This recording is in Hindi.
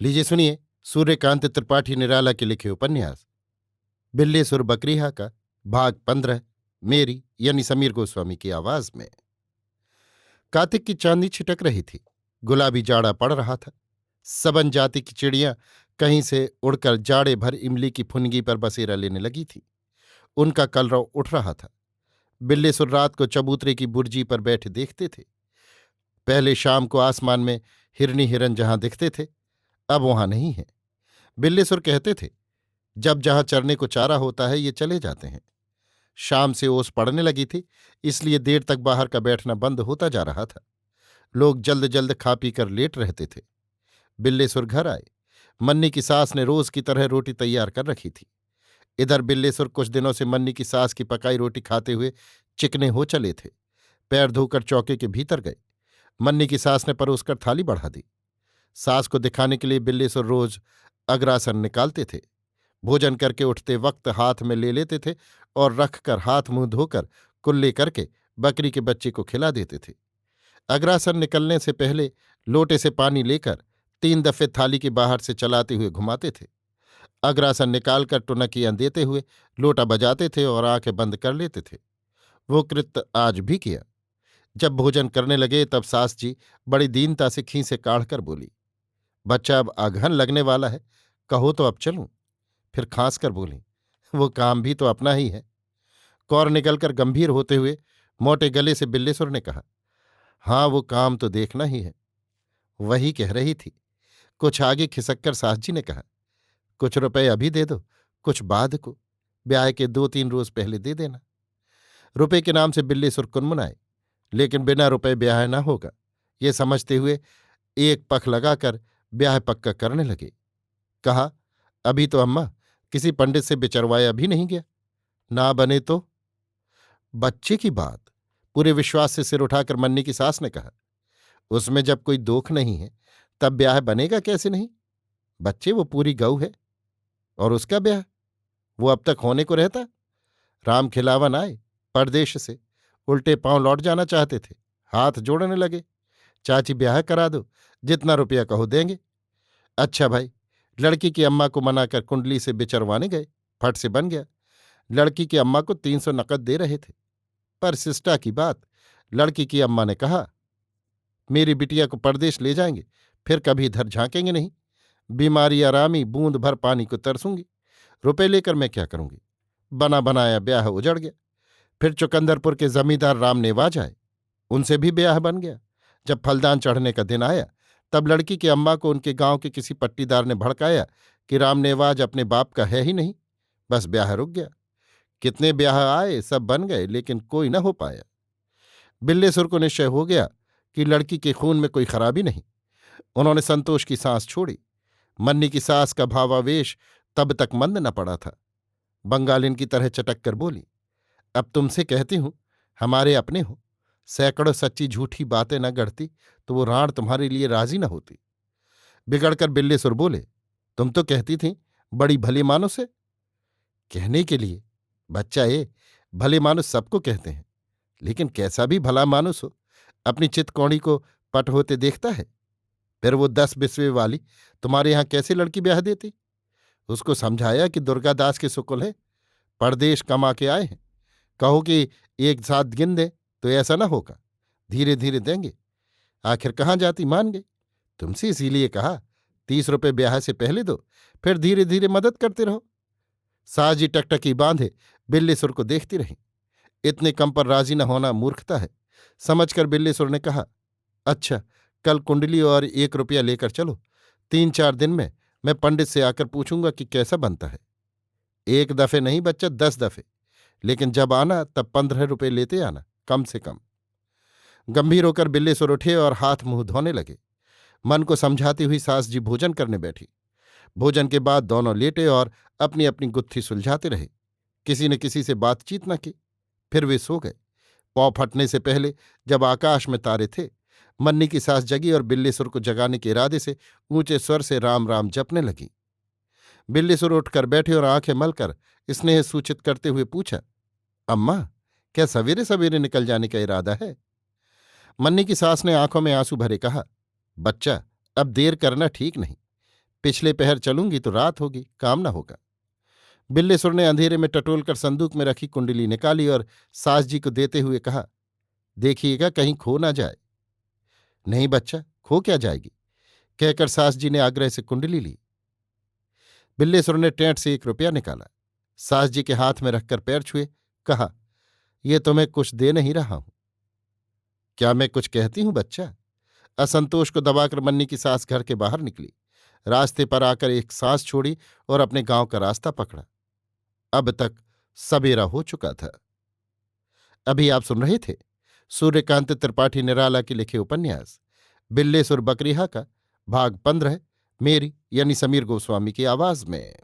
लीजिए सुनिए सूर्यकांत त्रिपाठी निराला के लिखे उपन्यास बिल्लीसुर बकरीहा का भाग 15 मेरी यानी समीर गोस्वामी की आवाज में। कार्तिक की चांदनी छिटक रही थी। गुलाबी जाड़ा पड़ रहा था। सबन जाति की चिड़ियां कहीं से उड़कर जाड़े भर इमली की फुनगी पर बसेरा लेने लगी थी। उनका कलरव उठ रहा था। बिल्लीसुर रात को चबूतरे की बुर्जी पर बैठे देखते थे। पहले शाम को आसमान में हिरनी हिरन जहां दिखते थे, अब वहां नहीं है। बिल्लीसुर कहते थे, जब जहां चरने को चारा होता है ये चले जाते हैं। शाम से ओस पड़ने लगी थी, इसलिए देर तक बाहर का बैठना बंद होता जा रहा था। लोग जल्द जल्द खा पी कर लेट रहते थे। बिल्लेसुर घर आए। मन्नी की सास ने रोज की तरह रोटी तैयार कर रखी थी। इधर बिल्लेसुर कुछ दिनों से मन्नी की सास की पकाई रोटी खाते हुए चिकने हो चले थे। पैर धोकर चौके के भीतर गए। मन्नी की सास ने परोसकर थाली बढ़ा दी। सास को दिखाने के लिए बिल्लेसुर रोज अग्रासन निकालते थे। भोजन करके उठते वक्त हाथ में ले लेते थे और रखकर हाथ मुंह धोकर कुल्ले करके बकरी के बच्चे को खिला देते थे। अग्रासन निकलने से पहले लोटे से पानी लेकर 3 दफे थाली के बाहर से चलाते हुए घुमाते थे। अग्रासन निकालकर टुनकियां देते हुए लोटा बजाते थे और आंखें बंद कर लेते थे। वो कृत्य आज भी किया। जब भोजन करने लगे तब सास जी बड़ी दीनता से खींसे काढ़कर बोली, बच्चा अब अगहन लगने वाला है, कहो तो अब चलूं। फिर खांस कर बोली, वो काम भी तो अपना ही है। कौर निकलकर गंभीर होते हुए मोटे गले से बिल्लेसुर ने कहा, हाँ वो काम तो देखना ही है। वही कह रही थी। कुछ आगे खिसककर सास जी ने कहा, कुछ रुपए अभी दे दो, कुछ बाद को, ब्याह के 2-3 रोज पहले दे देना। रुपए के नाम से बिल्लेसुर कुनमुनाए, लेकिन बिना रुपए ब्याह न होगा ये समझते हुए एक पख लगाकर ब्याह पक्का करने लगे। कहा, अभी तो अम्मा किसी पंडित से बिचरवाया भी नहीं गया, ना बने तो। बच्चे की बात। पूरे विश्वास से सिर उठाकर मन्नी की सास ने कहा, उसमें जब कोई दोख नहीं है तब ब्याह बनेगा कैसे नहीं। बच्चे वो पूरी गऊ है। और उसका ब्याह वो अब तक होने को रहता। राम खिलावन आए परदेश से, उल्टे पांव लौट जाना चाहते थे, हाथ जोड़ने लगे, चाची ब्याह करा दो, जितना रुपया कहो देंगे। अच्छा भाई, लड़की की अम्मा को मनाकर कुंडली से बिचरवाने गए, फट से बन गया। लड़की की अम्मा को 300 नकद दे रहे थे, पर शिष्टा की बात। लड़की की अम्मा ने कहा, मेरी बिटिया को परदेश ले जाएंगे, फिर कभी इधर झांकेंगे नहीं। बीमारी आरामी, बूंद भर पानी को तरसूंगी। रुपए लेकर मैं क्या करूंगी। बना बनाया ब्याह उजड़ गया। फिर चुकंदरपुर के जमींदार राम नेवाज आए, उनसे भी ब्याह बन गया। जब फलदान चढ़ने का दिन आया तब लड़की की अम्मा को उनके गांव के किसी पट्टीदार ने भड़काया कि राम नेवाज अपने बाप का है ही नहीं। बस ब्याह रुक गया। कितने ब्याह आए, सब बन गए, लेकिन कोई न हो पाया। बिल्लेसुर को निश्चय हो गया कि लड़की के खून में कोई खराबी नहीं। उन्होंने संतोष की सांस छोड़ी। मन्नी की सास का भावावेश तब तक मंद न पड़ा था। बंगालिन की तरह चटक कर बोली, अब तुमसे कहती हूं, हमारे अपने हो, सैकड़ों सच्ची झूठी बातें न गढ़ती तो वो राण तुम्हारे लिए राजी न होती। बिगड़कर बिल्लेसुर बोले, तुम तो कहती थी बड़ी भली मानुस है। कहने के लिए बच्चा ये भले मानुस सबको कहते हैं, लेकिन कैसा भी भला मानुस हो अपनी चितकौड़ी को पट होते देखता है। फिर वो 10 बिस्वे वाली तुम्हारे यहां कैसे लड़की ब्याह देती। उसको समझाया कि दुर्गादास के सुकुल है, परदेश कमा के आए हैं। कहो कि एक साथ गिन दे तो ऐसा ना होगा, धीरे धीरे देंगे। आखिर कहाँ जाती, मान गई। तुमसे इसीलिए कहा 30 रुपए ब्याह से पहले दो, फिर धीरे धीरे मदद करते रहो। साजी टकटकी बांधे बिल्लीसुर को देखती रही। इतने कम पर राजी न होना मूर्खता है समझकर बिल्लीसुर ने कहा, अच्छा कल कुंडली और 1 रुपया लेकर चलो। 3-4 दिन में मैं पंडित से आकर पूछूंगा कि कैसा बनता है। 1 दफे नहीं बच्चा, 10 दफे, लेकिन जब आना तब 15 रुपये लेते आना, कम से कम। गंभीर होकर बिल्लेसुर उठे और हाथ मुंह धोने लगे। मन को समझाती हुई सास जी भोजन करने बैठी। भोजन के बाद दोनों लेटे और अपनी अपनी गुत्थी सुलझाते रहे। किसी ने किसी से बातचीत न की। फिर वे सो गए। पौ फटने से पहले जब आकाश में तारे थे, मन्नी की सास जगी और बिल्लीसुर को जगाने के इरादे से ऊंचे स्वर से राम राम जपने लगी। बिल्लीसुर उठकर बैठे और आंखें मलकर स्नेह सूचित करते हुए पूछा, अम्मा क्या सवेरे सवेरे निकल जाने का इरादा है। मन्नी की सास ने आंखों में आंसू भरे कहा, बच्चा अब देर करना ठीक नहीं। पिछले पहर चलूंगी तो रात होगी, काम न होगा। बिल्लेसुर ने अंधेरे में टटोलकर संदूक में रखी कुंडली निकाली और सास जी को देते हुए कहा, देखिएगा कहीं खो ना जाए। नहीं बच्चा, खो क्या जाएगी, कहकर सास जी ने आग्रह से कुंडली ली। बिल्लेसुर ने टेंट से 1 रुपया निकाला, सास जी के हाथ में रखकर पैर छुए, कहा, ये तुम्हें कुछ दे नहीं रहा हूं। क्या मैं कुछ कहती हूं बच्चा? असंतोष को दबाकर मन्नी की सास घर के बाहर निकली, रास्ते पर आकर एक सांस छोड़ी और अपने गांव का रास्ता पकड़ा। अब तक सबेरा हो चुका था। अभी आप सुन रहे थे सूर्यकांत त्रिपाठी निराला के लिखे उपन्यास बिल्लेसुर बकरिहा का भाग 15, मेरी यानी समीर गोस्वामी की आवाज में।